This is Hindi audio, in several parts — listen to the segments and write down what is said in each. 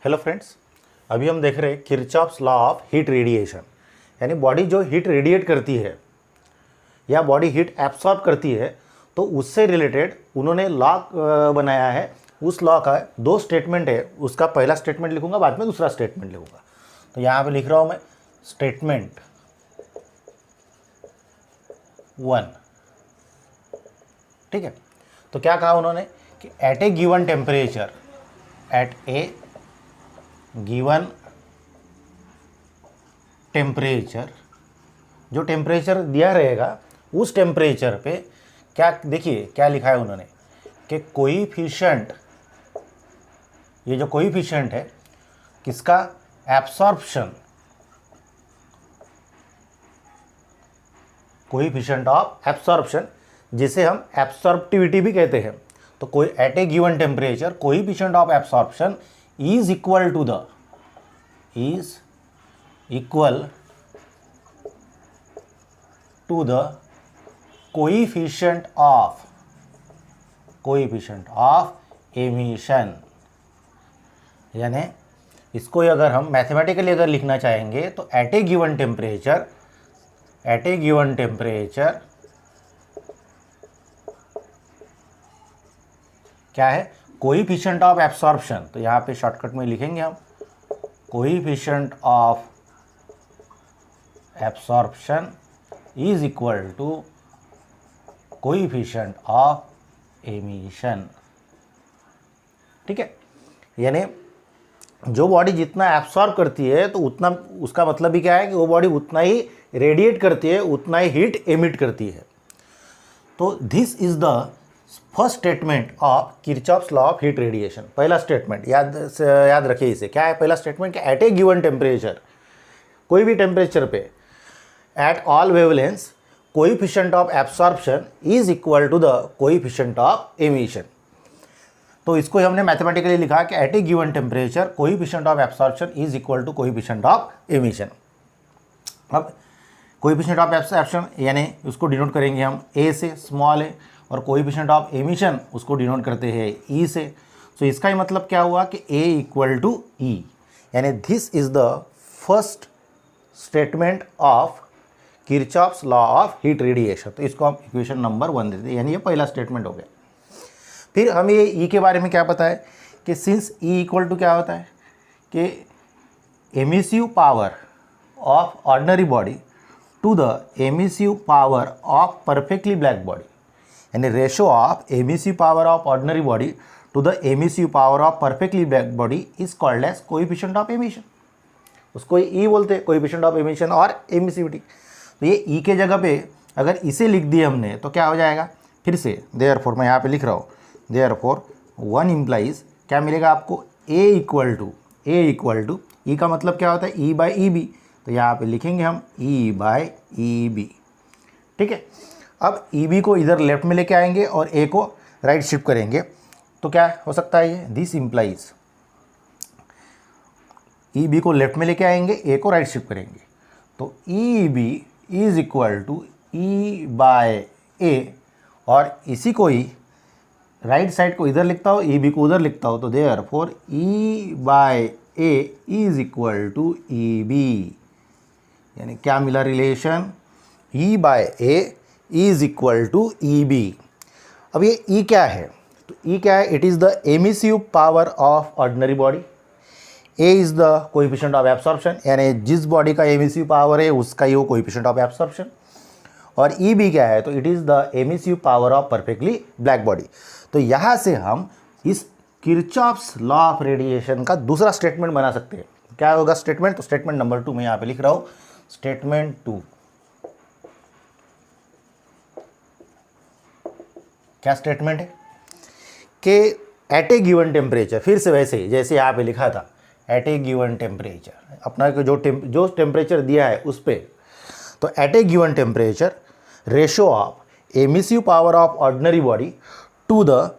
हेलो फ्रेंड्स, अभी हम देख रहे हैं Kirchhoff's law of heat radiation. यानी बॉडी जो हीट रेडिएट करती है या बॉडी हीट एब्सॉर्ब करती है, तो उससे रिलेटेड उन्होंने लॉ बनाया है। उस लॉ का दो स्टेटमेंट है, उसका पहला स्टेटमेंट लिखूंगा, बाद में दूसरा स्टेटमेंट लिखूंगा। तो यहाँ पे लिख रहा हूँ मैं स्टेटमेंट 1। ठीक है, तो क्या कहा उन्होंने कि at a given temperature, at a given temperature, जो टेम्परेचर दिया रहेगा उस टेम्परेचर पे क्या, देखिए क्या लिखा है उन्होंने कि कोएफिशिएंट, ये जो कोएफिशिएंट है किसका, एब्सॉर्प्शन, कोएफिशिएंट ऑफ एब्सॉर्प्शन, जिसे हम एब्सॉर्प्टिविटी भी कहते हैं। तो कोई at a given temperature coefficient of absorption is equal to the coefficient of emission। यानी इसको अगर हम मैथमेटिकली अगर लिखना चाहेंगे तो एट ए गिवन टेम्परेचर क्या है, कोएफिशिएंट ऑफ एब्सॉर्प्शन। तो यहाँ पे शॉर्टकट में लिखेंगे हम coefficient of absorption is equal to coefficient of emission. ठीक है, यानी जो बॉडी जितना एब्सॉर्ब करती है तो उतना, उसका मतलब भी क्या है कि वो बॉडी उतना ही रेडिएट करती है, उतना ही हीट एमिट करती है। तो this is the first statement of Kirchhoff's law of heat radiation. पहला स्टेटमेंट याद रखिए इसे, क्या है पहला स्टेटमेंट, कि एट ए गिवन टेम्परेचर, कोई भी टेम्परेचर पे, at all wavelengths coefficient of absorption is equal to the coefficient of emission. तो इसको हमने मैथमेटिकली लिखा कि at a given temperature coefficient of absorption is equal to coefficient of emission. अब कोएफिशिएंट ऑफ एब्सॉर्प्शन यानी उसको डिनोट करेंगे हम ए से, स्मॉल ए, और कोएफिशिएंट ऑफ एमिशन उसको डिनोट करते हैं ई से। तो इसका ही मतलब क्या हुआ कि ए इक्वल टू ई, यानी this is the first statement of Kirchhoff's law of heat radiation. तो इसको हम इक्वेशन नंबर 1 देते हैं, यानी ये पहला स्टेटमेंट हो गया। फिर हमें ये ई के बारे में क्या पता है कि सिंस ई इक्वल टू क्या होता है कि emissive power of ordinary body to the emissive power of perfectly black body, यानी ratio of emissive power of ordinary body to the emissive power of perfectly black body is called as coefficient of emission. उसको ई बोलते हैं, कोएफिशिएंट ऑफ एमिशन और एमिसिविटी। तो ये ई के जगह पे अगर इसे लिख दिए हमने तो क्या हो जाएगा, फिर से देयरफॉर मैं यहाँ पे लिख रहा हूँ, देयरफॉर 1 इम्प्लाइज क्या मिलेगा आपको, ए इक्वल टू ई का मतलब क्या होता है, ई बाई ई बी। तो यहाँ पे लिखेंगे हम ई बाई ई बी। ठीक है, अब ई बी को इधर लेफ्ट में लेके आएंगे और ए को राइट शिफ्ट करेंगे, तो क्या हो सकता है ये, दिस इम्प्लाइज ई बी को लेफ्ट में लेके आएंगे, ए को राइट शिफ्ट करेंगे, तो E B is equal to E by A, और इसी को ही राइट साइड को इधर लिखता हो, ई बी को उधर लिखता हो, तो therefore E by A is equal to E B. यानी क्या मिला relation, E by A is equal to E B. अब ये ई क्या है, तो ई क्या है, it is the emissive power of ordinary body, A is the coefficient of absorption, यानी जिस बॉडी का एमिसिव पावर है उसका ही वो कोएफिशिएंट ऑफ एब्सॉर्प्शन, और ई बी क्या है, तो it is the emissive power of perfectly black body. तो यहाँ से हम इस किरचॉफ्स लॉ ऑफ रेडिएशन का दूसरा स्टेटमेंट बना सकते हैं। क्या होगा स्टेटमेंट, तो स्टेटमेंट नंबर 2 मैं यहाँ पे लिख रहा हूँ, स्टेटमेंट 2। क्या स्टेटमेंट है कि एट ए गिवन टेम्परेचर, फिर से वैसे ही जैसे यहाँ पे लिखा था, एट ए गिवन टेम्परेचर, अपना जो टेम्परेचर दिया है उस पर, तो at a given temperature ratio of emissive power of ordinary body to the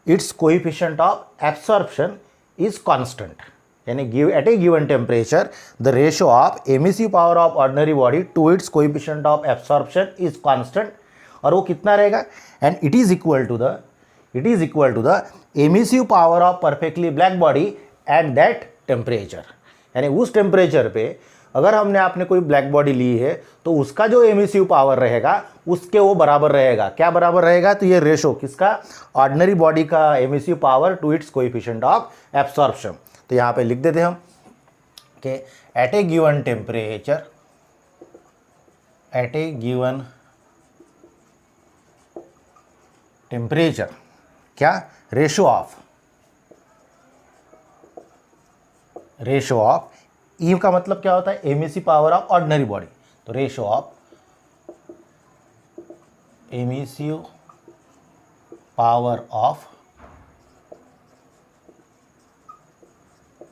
its coefficient of absorption is constant. यानी at a given temperature the ratio of emissive power of ordinary body to its coefficient of absorption is constant, और वो कितना रहेगा, and it is equal to the emissive power of perfectly black body at that temperature, यानी उस टेम्परेचर पे अगर आपने कोई ब्लैक बॉडी ली है तो उसका जो एमिसिव पावर रहेगा उसके वो बराबर रहेगा। क्या बराबर रहेगा? तो ये रेशो किसका? ऑर्डिनरी बॉडी का emissive power to its coefficient of absorption. तो यहाँ पे लिख देते हम कि at a given temperature, at a given temperature, क्या? रेशो ऑफ ई का मतलब क्या होता है? Emissive power of ordinary body. तो ratio of emissive power of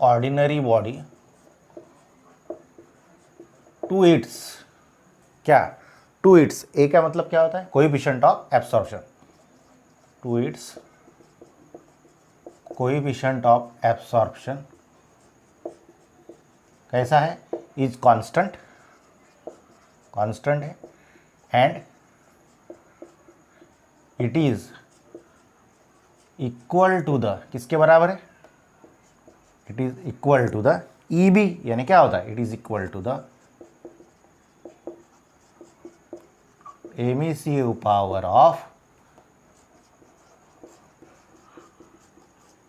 ordinary body to its, क्या? टू इट्स, ए का मतलब क्या होता है? Coefficient of absorption, to its coefficient of absorption कैसा है? इज कांस्टेंट, कांस्टेंट है, and it is equal to the, किसके बराबर है? It is equal to the E B, यानी क्या होता है? It is equal to the emissive power of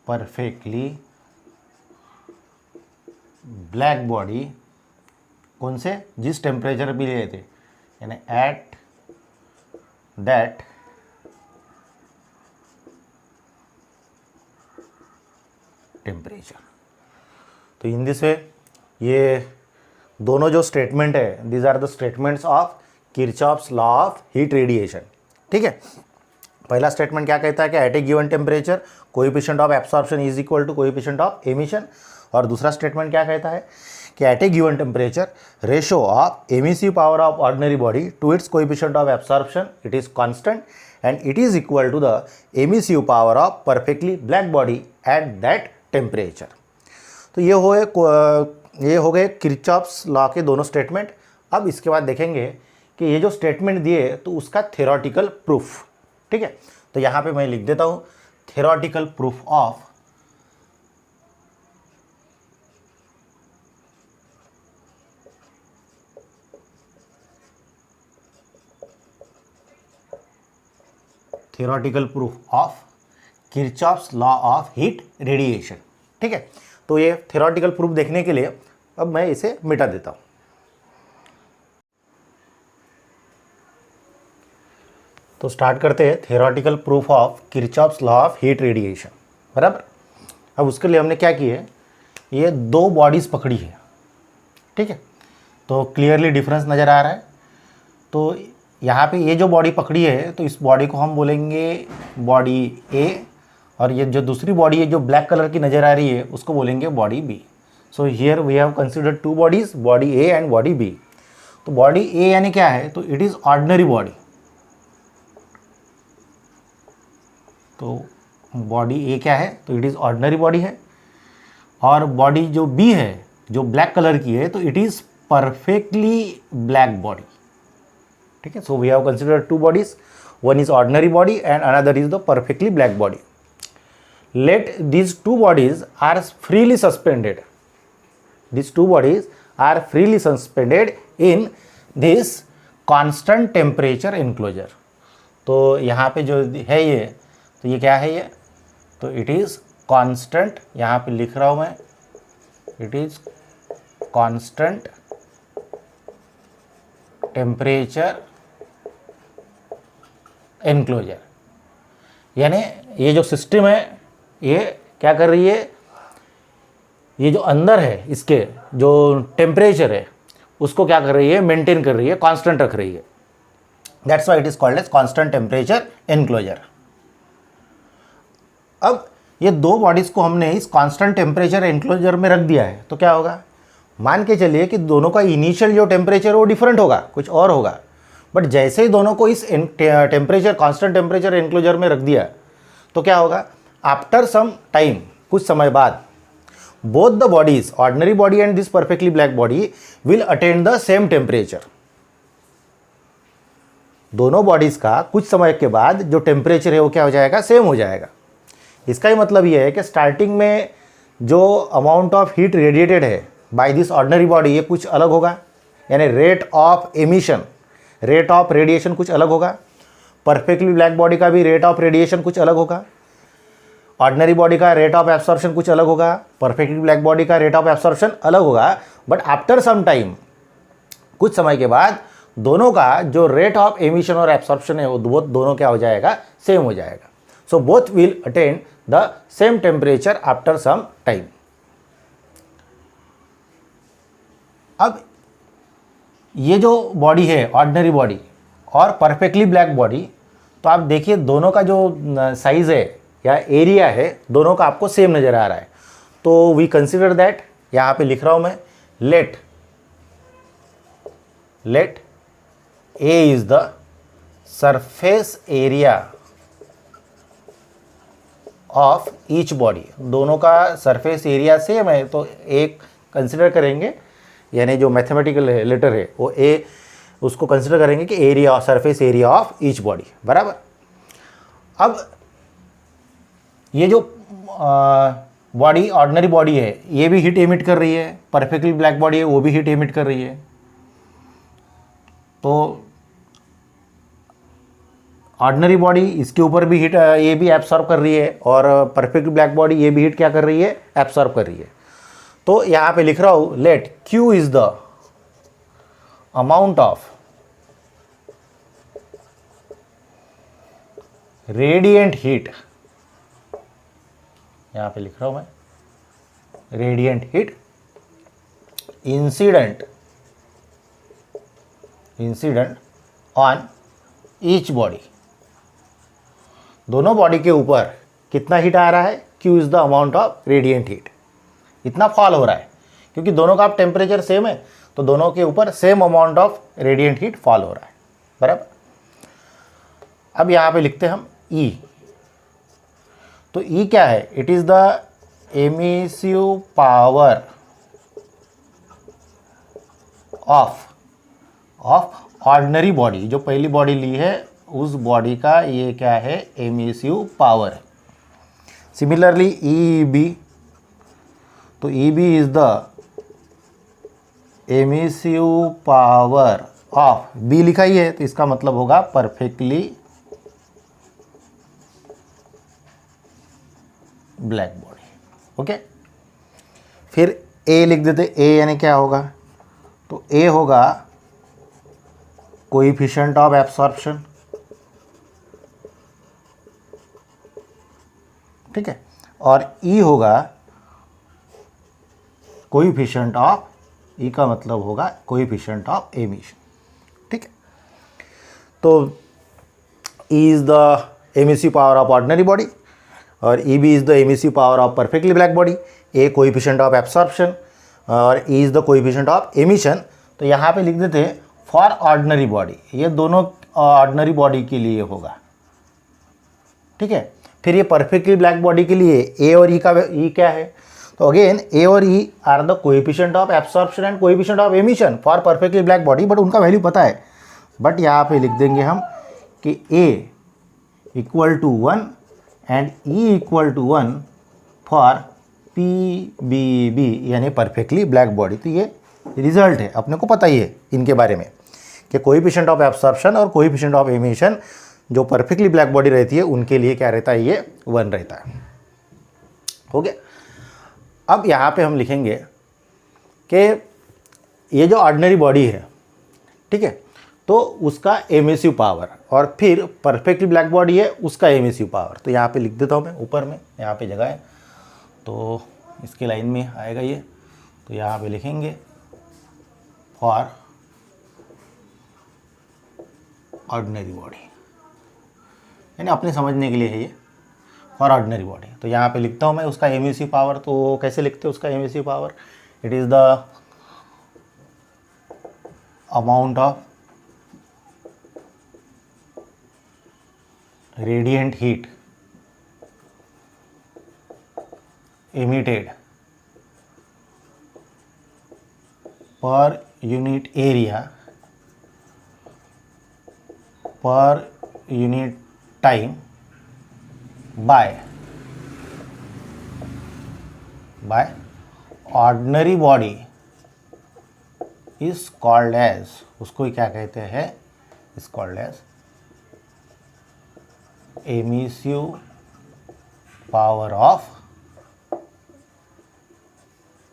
perfectly black body, कौन से? जिस टेम्परेचर भी लिए थे, यानी एट दैट टेम्परेचर। तो इन दिस वे ये दोनों जो स्टेटमेंट है, these are the statements of Kirchhoff's law of heat radiation. ठीक है, पहला स्टेटमेंट क्या कहता है कि at a given temperature coefficient of absorption is equal to coefficient of emission, और दूसरा स्टेटमेंट क्या कहता है कि at a given temperature ratio of emissive power of ordinary body to its coefficient of absorption it is constant and it is equal to the emissive power of perfectly black body at that temperature. तो ये हो गए किरचॉफ्स लॉ के दोनों स्टेटमेंट। अब इसके बाद देखेंगे कि ये जो स्टेटमेंट दिए तो उसका थ्योरेटिकल प्रूफ। ठीक है, तो यहाँ पे मैं लिख देता हूँ theoretical proof of Kirchhoff's law of heat radiation. ठीक है, तो ये थ्योरेटिकल प्रूफ देखने के लिए अब मैं इसे मिटा देता हूँ। तो स्टार्ट करते हैं theoretical proof of Kirchhoff's law of heat radiation. बराबर, अब उसके लिए हमने क्या किया है, ये दो बॉडीज़ पकड़ी है। ठीक है, तो क्लियरली डिफरेंस नज़र आ रहा है। तो यहाँ पे ये जो बॉडी पकड़ी है तो इस बॉडी को हम बोलेंगे बॉडी ए, और ये जो दूसरी बॉडी है जो ब्लैक कलर की नज़र आ रही है उसको बोलेंगे body B. So here we have considered two bodies, body A and body B. तो बॉडी ए यानी क्या है? तो इट इज़ ऑर्डिनरी बॉडी। तो बॉडी ए क्या है? तो इट इज़ ऑर्डिनरी बॉडी है। और बॉडी जो बी है जो ब्लैक कलर की है तो it is perfectly black body. ठीक है, so we have considered two bodies, one is ordinary body and another is the perfectly black body. Let these two bodies are freely suspended. These two bodies are freely suspended in this constant temperature enclosure. तो यहाँ पे जो है ये, तो ये क्या है ये? तो it is constant, यहाँ पे लिख रहा हूँ मैं, it is constant temperature enclosure। यानी ये जो सिस्टम है ये क्या कर रही है, ये जो अंदर है इसके जो टेम्परेचर है उसको क्या कर रही है? मेंटेन कर रही है, कांस्टेंट रख रही है। That's why it is called as constant temperature enclosure. अब ये दो बॉडीज को हमने इस कांस्टेंट टेम्परेचर एनक्लोजर में रख दिया है तो क्या होगा? मान के चलिए कि दोनों का इनिशियल जो टेम्परेचर वो डिफरेंट होगा, कुछ और होगा, बट जैसे ही दोनों को इस टेम्परेचर कांस्टेंट टेम्परेचर एनक्लोजर में रख दिया तो क्या होगा? आफ्टर सम टाइम, कुछ समय बाद, both the bodies, ordinary body and this perfectly black body will attain the same temperature. दोनों बॉडीज का कुछ समय के बाद जो टेम्परेचर है वो क्या हो जाएगा? सेम हो जाएगा। इसका ही मतलब ये है कि स्टार्टिंग में जो अमाउंट ऑफ हीट रेडिएटेड है बाय दिस ऑर्डिनरी बॉडी ये कुछ अलग होगा, यानी rate of emission, rate of radiation कुछ अलग होगा। परफेक्टली ब्लैक बॉडी का भी रेट ऑफ रेडिएशन कुछ अलग होगा। ऑर्डिनरी बॉडी का रेट ऑफ एब्सॉर्प्शन कुछ अलग होगा, परफेक्टली ब्लैक बॉडी का रेट ऑफ एब्सॉर्प्शन अलग होगा। बट आफ्टर सम टाइम, कुछ समय के बाद दोनों का जो रेट ऑफ एमिशन और एब्सॉर्प्शन है वो दोनों क्या हो जाएगा, सेम हो जाएगा। So both will attain the same temperature after some time. अब ये जो बॉडी है ऑर्डिनरी बॉडी और परफेक्टली ब्लैक बॉडी, तो आप देखिए दोनों का जो साइज है या एरिया है दोनों का आपको सेम नज़र आ रहा है। तो वी कंसिडर दैट, यहाँ पे लिख रहा हूँ मैं, let A is the surface area of each body. दोनों का सरफेस एरिया सेम है तो एक कंसिडर करेंगे, यानी जो मैथमेटिकल लेटर है वो ए, उसको कंसिडर करेंगे कि area, surface area of each body बराबर। अब ये जो बॉडी ऑर्डिनरी बॉडी है ये भी हीट एमिट कर रही है, परफेक्टली ब्लैक बॉडी है वो भी हीट एमिट कर रही है। तो ऑर्डिनरी बॉडी इसके ऊपर भी हीट ये भी एब्सॉर्ब कर रही है और परफेक्ट ब्लैक बॉडी ये भी हीट क्या कर रही है, एब्सॉर्ब कर रही है। तो यहाँ पे लिख रहा हूँ let Q is the amount of radiant heat, यहाँ पे लिख रहा हूँ मैं, radiant heat incident on each body. दोनों बॉडी के ऊपर कितना हीट आ रहा है, Q is the amount of radiant heat, इतना फॉल हो रहा है। क्योंकि दोनों का आप टेम्परेचर सेम है तो दोनों के ऊपर same amount of radiant heat fall हो रहा है बराबर। अब यहाँ पे लिखते हैं हम E। तो E क्या है, it is the emissive power of ordinary body. जो पहली बॉडी ली है उस बॉडी का ये क्या है, एमिसिव पावर। सिमिलरली EB, तो EB is the emissive power of, B लिखा ही है तो इसका मतलब होगा परफेक्टली ब्लैक बॉडी। ओके, फिर A लिख देते, A यानी क्या होगा, तो A होगा कोएफिशिएंट ऑफ एब्सॉर्प्शन, ठीक है, और E होगा कोएफिशिएंट ऑफ, E का मतलब होगा कोएफिशिएंट ऑफ एमिशन, ठीक है। तो E is the emissive power of ordinary body और EB is the emissive power of perfectly black body. A coefficient of absorption और E is the coefficient of emission. तो यहाँ पे लिख देते हैं फॉर ऑर्डिनरी बॉडी, ये दोनों ऑर्डिनरी बॉडी के लिए होगा, ठीक है। फिर ये परफेक्टली ब्लैक बॉडी के लिए A और E का E क्या है, तो अगेन A और E are the coefficient of absorption and coefficient of emission for perfectly black body, but उनका वैल्यू पता है। बट यहाँ पे लिख देंगे हम कि A equal to 1 and E equal to 1 for PBB यानी परफेक्टली ब्लैक बॉडी। तो ये रिजल्ट है, अपने को पता ही है इनके बारे में कि कोएफिशिएंट ऑफ एब्सॉर्प्शन और कोएफिशिएंट ऑफ एमिशन जो परफेक्टली ब्लैक बॉडी रहती है उनके लिए क्या रहता है, ये 1 रहता है। हो गया। अब यहाँ पे हम लिखेंगे कि ये जो ऑर्डिनरी बॉडी है, ठीक है, तो उसका एमिसिव पावर और फिर परफेक्टली ब्लैक बॉडी है उसका एमिसिव पावर। तो यहाँ पे लिख देता हूँ मैं, ऊपर में यहाँ पे जगह है तो इसके लाइन में आएगा ये। तो यहाँ पे लिखेंगे फॉर ऑर्डिनरी बॉडी, यानी अपने समझने के लिए है ये, फॉर ऑर्डिनरी बॉडी। तो यहाँ पे लिखता हूँ मैं उसका एमिसिव पावर। तो कैसे लिखते हैं उसका emissive power, it is the amount of radiant heat emitted per unit area per unit time by by ordinary body is called as, उसको ही क्या कहते हैं, is called as emissive power of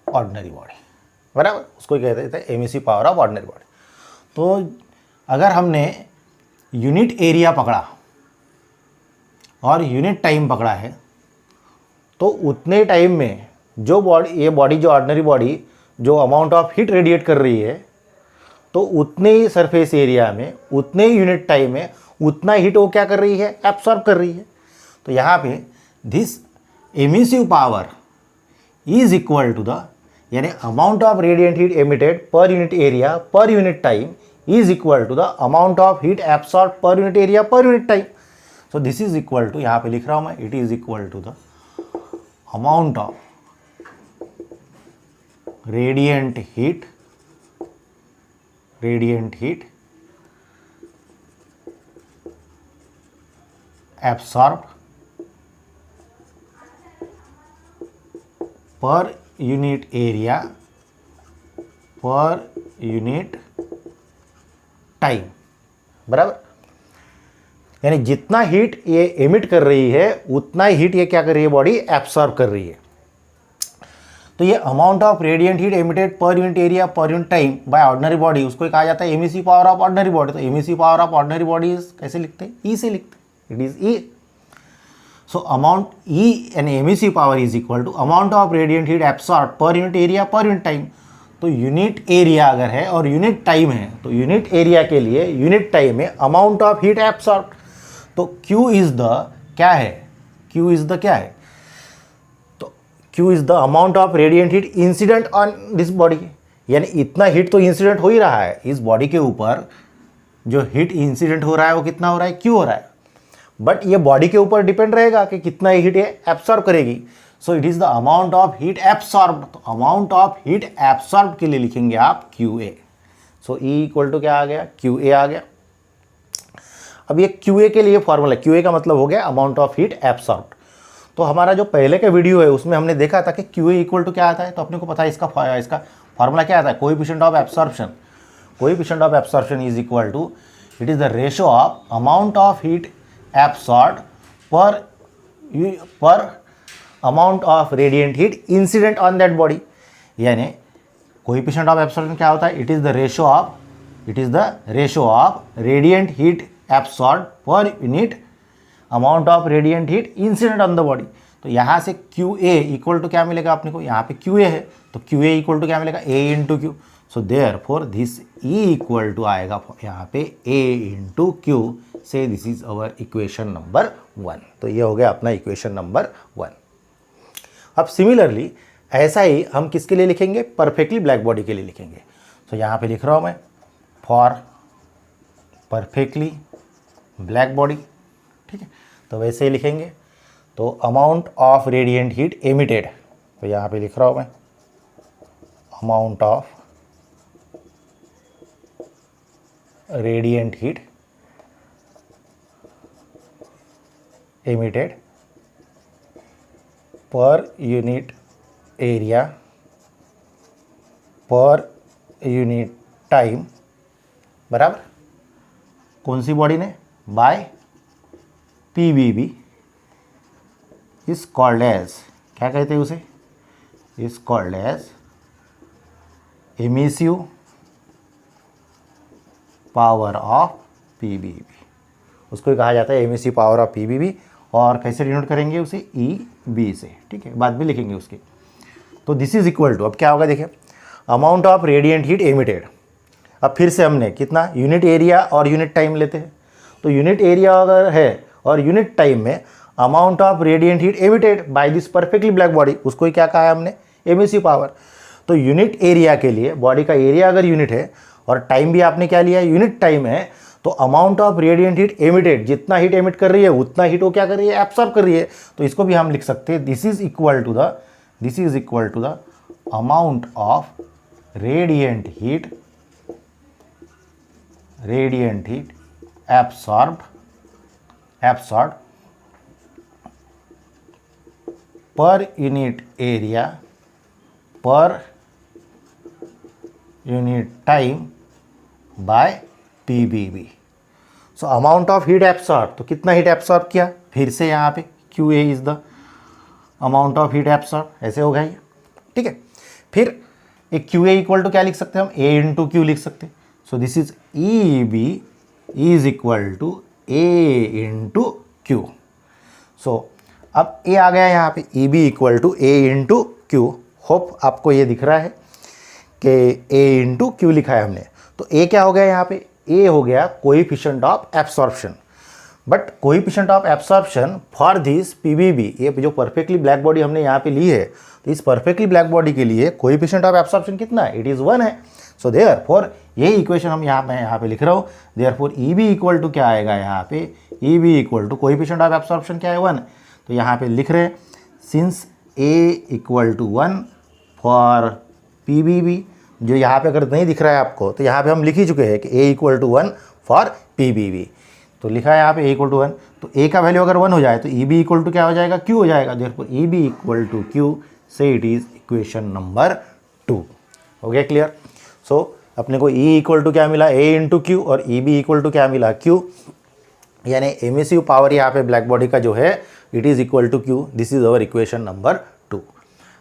ordinary body, बराबर, उसको ही कहते हैं emissive power of ordinary body. तो अगर हमने यूनिट एरिया पकड़ा और यूनिट टाइम पकड़ा है, तो उतने टाइम में जो बॉडी, ये बॉडी जो ऑर्डिनरी बॉडी जो अमाउंट ऑफ हीट रेडिएट कर रही है, तो उतने ही सरफेस एरिया में, उतने ही यूनिट टाइम में उतना हीट वो क्या कर रही है, एब्सॉर्ब कर रही है। तो यहाँ पे this emissive power is equal to the, यानी amount of radiant heat emitted per unit area per unit time is equal to the amount of heat absorb per unit area per unit time. So this is equal to, यहाँ पे लिख रहा हूँ मैं, it is equal to the amount of radiant heat absorb per unit area per unit time, बराबर। यानी जितना हीट ये एमिट कर रही है उतना ही हीट ये क्या कर रही है, बॉडी एब्सॉर्ब कर रही है। तो ये amount of radiant heat emitted per unit area per unit time by ordinary body, उसको कहा जाता है emissive power of ordinary body. तो emissive power of ordinary body कैसे लिखते हैं, ई से लिखते हैं, it is E. So amount E an emissive power is equal to amount of radiant heat absorb per unit area per unit time. तो यूनिट एरिया अगर है और यूनिट टाइम है, तो यूनिट एरिया के लिए यूनिट टाइम में अमाउंट ऑफ हीट एब्सॉर्ब, तो Q इज द क्या है, Q इज द क्या है, तो Q is the amount of radiant heat incident on this body. यानी इतना हीट तो इंसिडेंट हो ही रहा है इस बॉडी के ऊपर, जो हीट इंसिडेंट हो रहा है वो कितना हो रहा है, Q हो रहा है। बट ये बॉडी के ऊपर डिपेंड रहेगा कि कितना हीट ये एब्सॉर्ब करेगी। So it is the amount of heat absorb. तो अमाउंट ऑफ हीट एब्सॉर्ब के लिए लिखेंगे आप QA। So E equal to क्या आ गया, QA आ गया। अब ये QA के लिए फॉर्मूला, QA का मतलब हो गया अमाउंट ऑफ हीट एब्सॉर्ब। तो हमारा जो पहले का वीडियो है उसमें हमने देखा था कि QA इक्वल टू क्या आता है, तो अपने को पता है इसका फॉर्मूला क्या आता है, coefficient of absorption. Coefficient of absorption is equal to, it is the ratio of amount of heat absorb per amount of radiant heat incident on that body. यानी कोएफिशिएंट ऑफ एब्सॉर्प्शन क्या होता है, it is the ratio of radiant heat absorb per unit amount of radiant heat incident on the body. तो यहाँ से QA इक्वल टू क्या मिलेगा अपने को, यहाँ पे QA है तो QA इक्वल टू क्या मिलेगा, A into Q। So therefore this E equal to आएगा यहाँ पे A इंटू Q से, this is our equation number 1। तो ये हो गया अपना इक्वेशन नंबर 1। अब सिमिलरली ऐसा ही हम किसके लिए लिखेंगे, परफेक्टली ब्लैक बॉडी के लिए लिखेंगे। तो यहाँ पे लिख रहा हूँ मैं, फॉर परफेक्टली ब्लैक बॉडी, ठीक है। तो वैसे ही लिखेंगे, तो amount of radiant heat emitted, तो यहाँ पे लिख रहा हूँ मैं, amount of radiant heat emitted per unit area per unit time, बराबर, कौन सी बॉडी ने, by PBB is called as, क्या कहते हैं उसे, is called as emissive power of PBB। उसको कहा जाता है एमिसिव पावर ऑफ PBB। और कैसे डिनोट करेंगे उसे, EB से, ठीक है, बाद में लिखेंगे उसके। तो दिस इज इक्वल टू, अब क्या होगा देखिए, amount of radiant heat emitted. अब फिर से हमने कितना, यूनिट एरिया और यूनिट टाइम लेते हैं। तो यूनिट एरिया अगर है और यूनिट टाइम में amount of radiant heat emitted by this perfectly black body, उसको ही क्या कहा है हमने, एमिसिव पावर। तो यूनिट एरिया के लिए, बॉडी का एरिया अगर यूनिट है और टाइम भी आपने क्या लिया है, यूनिट टाइम है, तो amount of radiant heat emitted, जितना हीट एमिट कर रही है उतना हीट वो क्या कर रही है, एब्सॉर्ब कर रही है। तो इसको भी हम लिख सकते हैं, this is equal to the amount of radiant heat absorb per unit area per unit time by PBB। So amount of heat absorb, तो कितना हीट एब्सॉर्ब किया, फिर से यहाँ पे QA is the amount of heat absorb, ऐसे होगा ये, ठीक है। फिर एक QA इक्वल टू क्या लिख सकते हैं हम, A इंटू क्यू लिख सकते हैं। So this is EB is equal to A into Q. सो अब A आ गया यहाँ पे, EB equal to A into Q. Hope आपको ये दिख रहा है कि A इंटू क्यू लिखा है हमने। तो A क्या हो गया यहाँ पे, A हो गया coefficient of absorption. But coefficient of absorption for this PBB, ये जो परफेक्टली ब्लैक बॉडी हमने यहाँ पे ली है, तो इस परफेक्टली ब्लैक बॉडी के लिए कोएफिशिएंट ऑफ एब्सॉर्प्शन कितना है, इट इज़ 1 है। सो देयरफॉर यही इक्वेशन हम यहाँ पे लिख रहा हूँ। देयरफॉर EB इक्वल टू क्या आएगा यहाँ पे, EB equal to coefficient of absorption क्या है 1। तो यहाँ पे लिख रहे हैं since A equal to 1 for PBB, जो यहाँ पे अगर नहीं दिख रहा है आपको तो यहाँ पे हम लिख ही चुके हैं कि A equal to 1 for PBB। तो लिखा है यहाँ पे A इक्वल टू 1, तो A का वैल्यू अगर 1 हो जाए तो EB इक्वल टू क्या हो जाएगा, Q हो जाएगा। Therefore EB equal to Q, say it is equation number 2। हो गया क्लियर। सो अपने को E इक्वल टू क्या मिला, A इंटू क्यू, और EB इक्वल टू क्या मिला, Q, यानी एमिसिव पावर यहाँ पे ब्लैक बॉडी का जो है it is equal to Q। This is our equation number 2।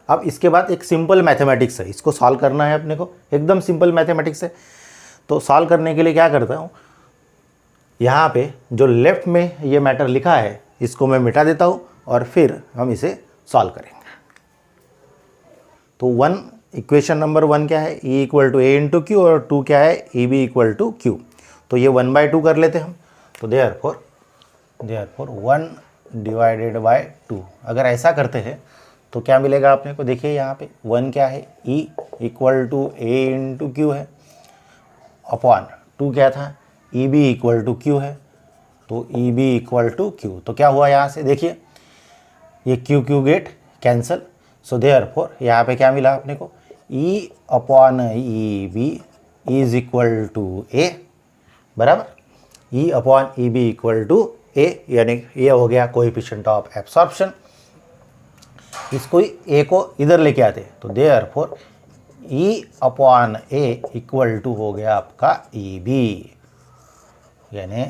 अब इसके बाद एक सिंपल मैथमेटिक्स है, इसको सॉल्व करना है अपने को, एकदम सिंपल मैथमेटिक्स है। तो सॉल्व करने के लिए क्या करता हूँ, यहाँ पे जो लेफ्ट में ये मैटर लिखा है इसको मैं मिटा देता हूँ और फिर हम इसे सॉल्व करेंगे। तो 1 इक्वेशन नंबर 1 क्या है, E equal to A into Q, और 2 क्या है, EB इक्वल टू Q। तो ये 1/2 कर लेते हैं हम। तो देयरफॉर 1 डिवाइडेड बाय 2, अगर ऐसा करते हैं तो क्या मिलेगा अपने को, देखिए यहाँ पे 1 क्या है, E equal to A into Q है, अपॉन 2 क्या था, EB इक्वल टू Q है, तो EB इक्वल टू Q। तो क्या हुआ यहाँ से, देखिए ये Q get cancel. So therefore यहाँ पे क्या मिला अपने को, E upon EB is equal to A, बराबर, E upon EB equal to A, यानी ये हो गया कोएफिशिएंट ऑफ एब्सॉर्प्शन। इसको A को इधर लेके आते, तो therefore E upon A equal to हो गया आपका EB, यानी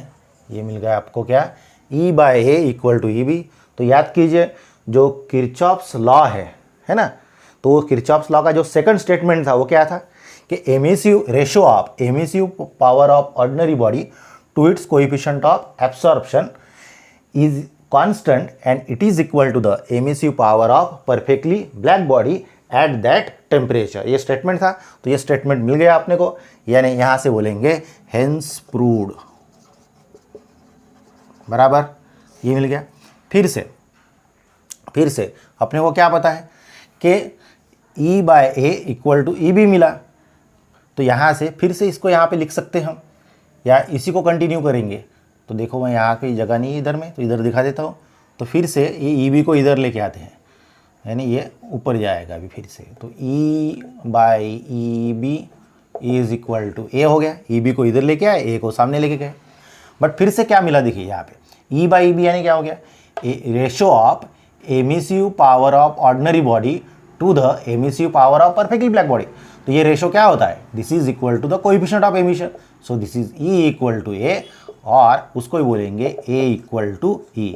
ये मिल गया आपको क्या, E by A equal to EB। तो याद कीजिए जो किरचॉफ्स लॉ है ना, तो किरचॉफ्स लॉ का जो सेकंड स्टेटमेंट था वो क्या था कि emissive ratio of emissive power of ordinary body to its coefficient of absorption is constant and it is equal to the emissive power of perfectly black body at that temperature. ये स्टेटमेंट था, तो ये स्टेटमेंट मिल गया आपने को, यानी यहाँ से बोलेंगे हेंस प्रूव्ड, बराबर, ये मिल गया। फिर से अपने को क्या पता है कि E by A equal to EB मिला, तो यहाँ से फिर से इसको यहाँ पे लिख सकते हैं हम, या इसी को कंटिन्यू करेंगे। तो देखो मैं यहाँ पे जगह नहीं है इधर में, तो इधर दिखा देता हूँ। तो फिर से ये EB को इधर लेके आते हैं, यानी ये ऊपर जाएगा अभी फिर से। तो E by EB is equal to A हो गया, EB को इधर लेके आए, A को सामने लेके गए। बट फिर से क्या मिला, देखिए यहाँ पे E बाई EB यानी क्या हो गया, ratio of emissive power of ordinary body to the emissive power of perfectly black body. तो ये रेशियो क्या होता है, this is equal to the coefficient of emission. So this is E equal to A, और उसको ही बोलेंगे A इक्वल टू E।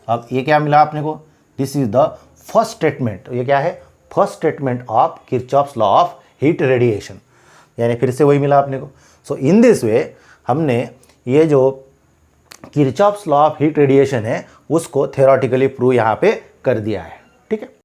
अब ये क्या मिला आपने को, this is the first statement. ये क्या है, first statement of Kirchhoff's law of heat radiation, यानी फिर से वही मिला आपने को। सो इन दिस वे हमने ये जो Kirchhoff's law of heat radiation है उसको थ्योरेटिकली प्रूव यहाँ पे कर दिया है, ठीक है।